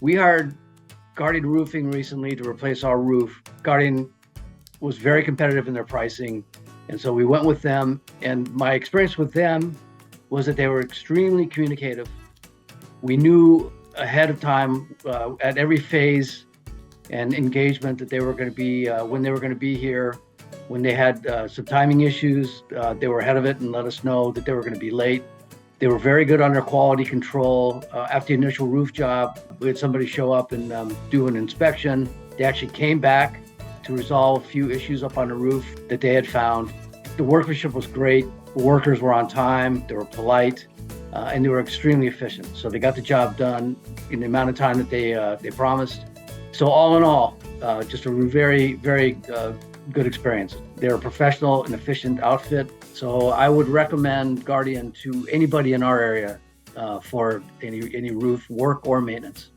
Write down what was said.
We hired Guardian Roofing recently to replace our roof. Guardian was very competitive in their pricing, and so we went with them. And my experience with them was that they were extremely communicative. We knew ahead of time at every phase and engagement that they were going to be when they were going to be here. When they had some timing issues, they were ahead of it and let us know that they were going to be late. They were very good on their quality control. After the initial roof job, we had somebody show up and do an inspection. They actually came back to resolve a few issues up on the roof that they had found. The workmanship was great. The workers were on time, they were polite, and they were extremely efficient. So they got the job done in the amount of time that they promised. So all in all, just a very, very good experience. They're a professional and efficient outfit. So I would recommend Guardian to anybody in our area for any roof work or maintenance.